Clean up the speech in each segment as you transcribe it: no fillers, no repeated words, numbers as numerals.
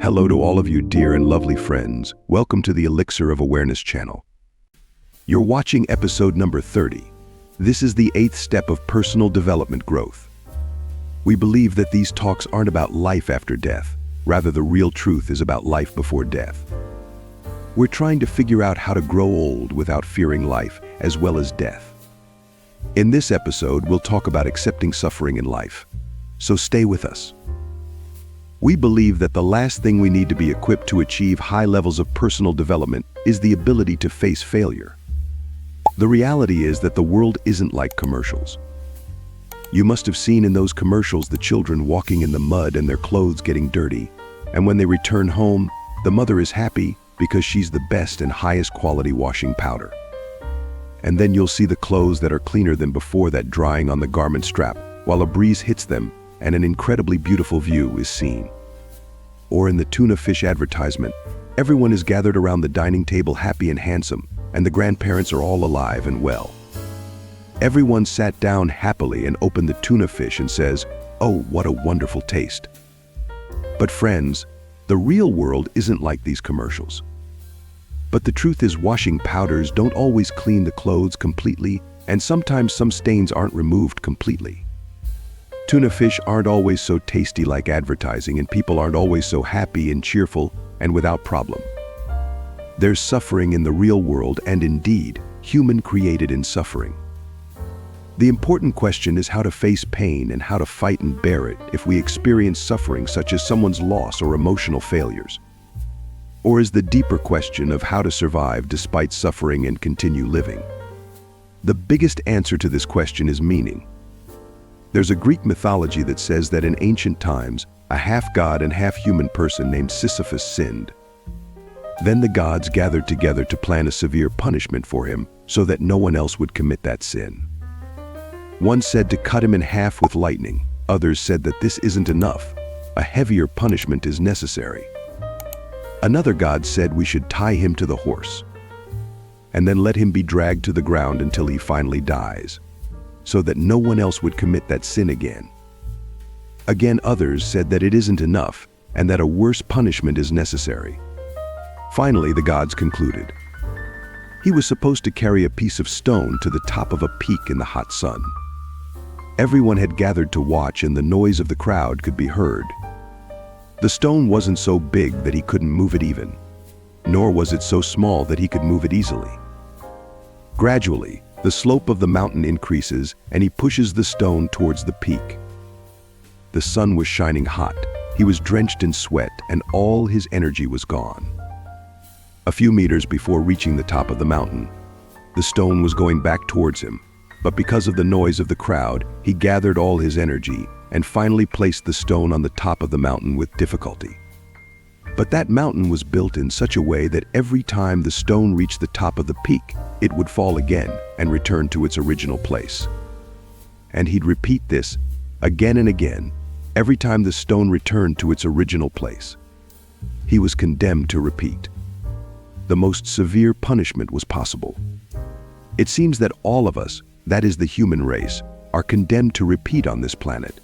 Hello to all of you dear and lovely friends. Welcome to the Elixir of Awareness channel. You're watching episode number 30. This is the 8th step of personal development growth. We believe that these talks aren't about life after death. Rather, the real truth is about life before death. We're trying to figure out how to grow old without fearing life as well as death. In this episode, we'll talk about accepting suffering in life. So stay with us. We believe that the last thing we need to be equipped to achieve high levels of personal development is the ability to face failure. The reality is that the world isn't like commercials. You must have seen in those commercials the children walking in the mud and their clothes getting dirty, and when they return home, the mother is happy because she's the best and highest quality washing powder. And then you'll see the clothes that are cleaner than before that drying on the garment strap, while a breeze hits them and an incredibly beautiful view is seen. Or in the tuna fish advertisement, everyone is gathered around the dining table happy and handsome, and the grandparents are all alive and well. Everyone sat down happily and opened the tuna fish and says, "Oh, what a wonderful taste." But friends, the real world isn't like these commercials. But the truth is, washing powders don't always clean the clothes completely, and sometimes some stains aren't removed completely. Tuna fish aren't always so tasty like advertising, and people aren't always so happy and cheerful and without problem. There's suffering in the real world, and indeed, human-created in suffering. The important question is how to face pain and how to fight and bear it if we experience suffering such as someone's loss or emotional failures. Or is the deeper question of how to survive despite suffering and continue living? The biggest answer to this question is meaning. There's a Greek mythology that says that in ancient times, a half-god and half-human person named Sisyphus sinned. Then the gods gathered together to plan a severe punishment for him so that no one else would commit that sin. One said to cut him in half with lightning. Others said that this isn't enough. A heavier punishment is necessary. Another god said we should tie him to the horse and then let him be dragged to the ground until he finally dies, so that no one else would commit that sin again. Again, others said that it isn't enough and that a worse punishment is necessary. Finally, the gods concluded. He was supposed to carry a piece of stone to the top of a peak in the hot sun. Everyone had gathered to watch, and the noise of the crowd could be heard. The stone wasn't so big that he couldn't move it even, nor was it so small that he could move it easily. Gradually, the slope of the mountain increases, and he pushes the stone towards the peak. The sun was shining hot. He was drenched in sweat, and all his energy was gone. A few meters before reaching the top of the mountain, the stone was going back towards him, but because of the noise of the crowd, he gathered all his energy and finally placed the stone on the top of the mountain with difficulty. But that mountain was built in such a way that every time the stone reached the top of the peak, it would fall again and return to its original place. And he'd repeat this again and again, every time the stone returned to its original place. He was condemned to repeat. The most severe punishment was possible. It seems that all of us, that is the human race, are condemned to repeat on this planet.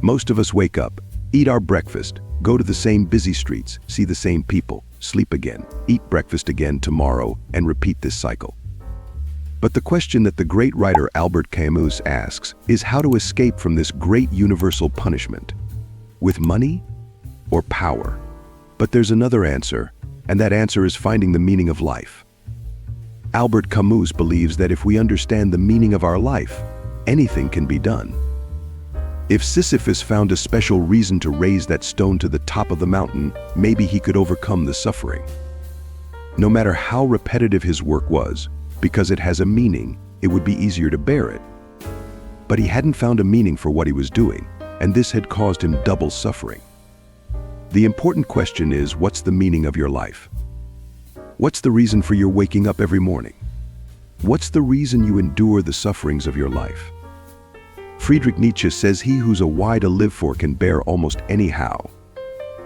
Most of us wake up, eat our breakfast, go to the same busy streets, see the same people, sleep again, eat breakfast again tomorrow, and repeat this cycle. But the question that the great writer Albert Camus asks is how to escape from this great universal punishment. With money or power? But there's another answer, and that answer is finding the meaning of life. Albert Camus believes that if we understand the meaning of our life, anything can be done. If Sisyphus found a special reason to raise that stone to the top of the mountain, maybe he could overcome the suffering. No matter how repetitive his work was, because it has a meaning, it would be easier to bear it. But he hadn't found a meaning for what he was doing, and this had caused him double suffering. The important question is, what's the meaning of your life? What's the reason for your waking up every morning? What's the reason you endure the sufferings of your life? Friedrich Nietzsche says he who's a why to live for can bear almost any how.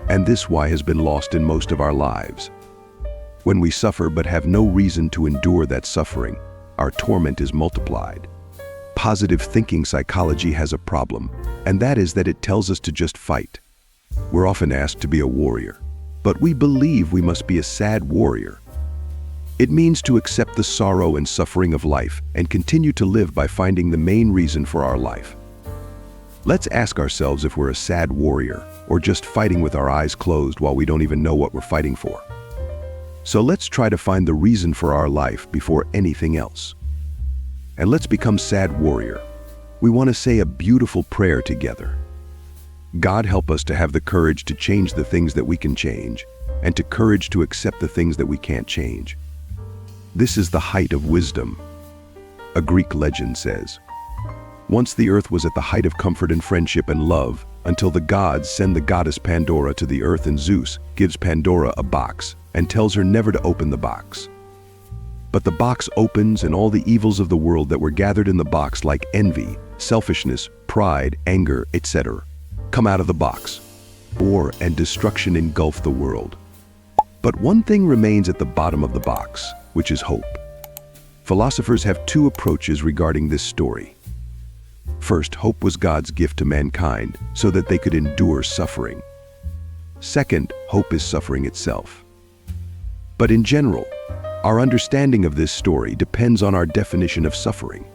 And this why has been lost in most of our lives. When we suffer but have no reason to endure that suffering, our torment is multiplied. Positive thinking psychology has a problem, and that is that it tells us to just fight. We're often asked to be a warrior, but we believe we must be a sad warrior. It means to accept the sorrow and suffering of life and continue to live by finding the main reason for our life. Let's ask ourselves if we're a sad warrior or just fighting with our eyes closed while we don't even know what we're fighting for. So let's try to find the reason for our life before anything else. And let's become sad warrior. We want to say a beautiful prayer together. God, help us to have the courage to change the things that we can change and to courage to accept the things that we can't change. This is the height of wisdom. A Greek legend says, once the earth was at the height of comfort and friendship and love until the gods send the goddess Pandora to the earth, and Zeus gives Pandora a box and tells her never to open the box. But the box opens, and all the evils of the world that were gathered in the box, like envy, selfishness, pride, anger, etc., come out of the box. War and destruction engulf the world. But one thing remains at the bottom of the box, which is hope. Philosophers have two approaches regarding this story. First, hope was God's gift to mankind so that they could endure suffering. Second, hope is suffering itself. But in general, our understanding of this story depends on our definition of suffering.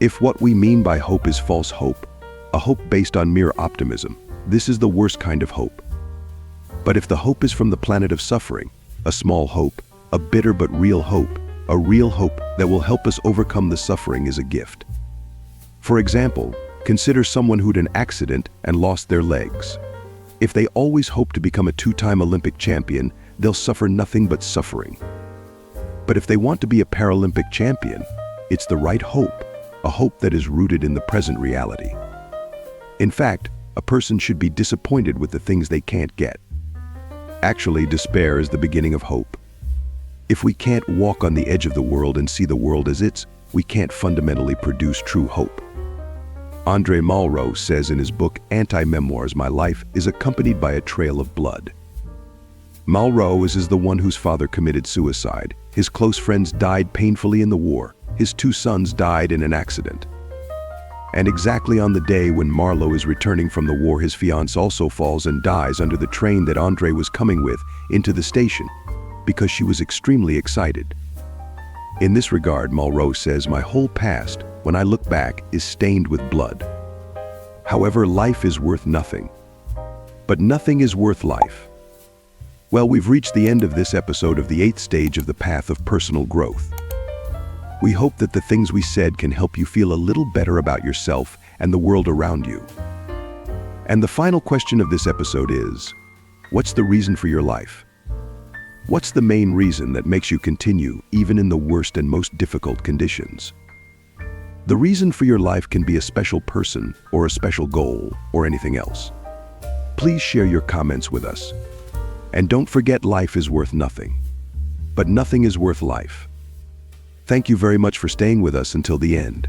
If what we mean by hope is false hope, a hope based on mere optimism, this is the worst kind of hope. But if the hope is from the planet of suffering, a small hope, a bitter but real hope, a real hope that will help us overcome the suffering, is a gift. For example, consider someone who'd an accident and lost their legs. If they always hope to become a two-time Olympic champion, they'll suffer nothing but suffering. But if they want to be a Paralympic champion, it's the right hope, a hope that is rooted in the present reality. In fact, a person should be disappointed with the things they can't get. Actually, despair is the beginning of hope. If we can't walk on the edge of the world and see the world as it's, we can't fundamentally produce true hope. Andre Malraux says in his book Anti-Memoirs, my life is accompanied by a trail of blood. Malraux is the one whose father committed suicide. His close friends died painfully in the war. His two sons died in an accident. And exactly on the day when Marlowe is returning from the war, his fiancée also falls and dies under the train that Andre was coming with into the station because she was extremely excited. In this regard, Malraux says, my whole past, when I look back, is stained with blood. However, life is worth nothing. But nothing is worth life. Well, we've reached the end of this episode of the 8th stage of the path of personal growth. We hope that the things we said can help you feel a little better about yourself and the world around you. And the final question of this episode is, what's the reason for your life? What's the main reason that makes you continue even in the worst and most difficult conditions? The reason for your life can be a special person or a special goal or anything else. Please share your comments with us. And don't forget, life is worth nothing. But nothing is worth life. Thank you very much for staying with us until the end.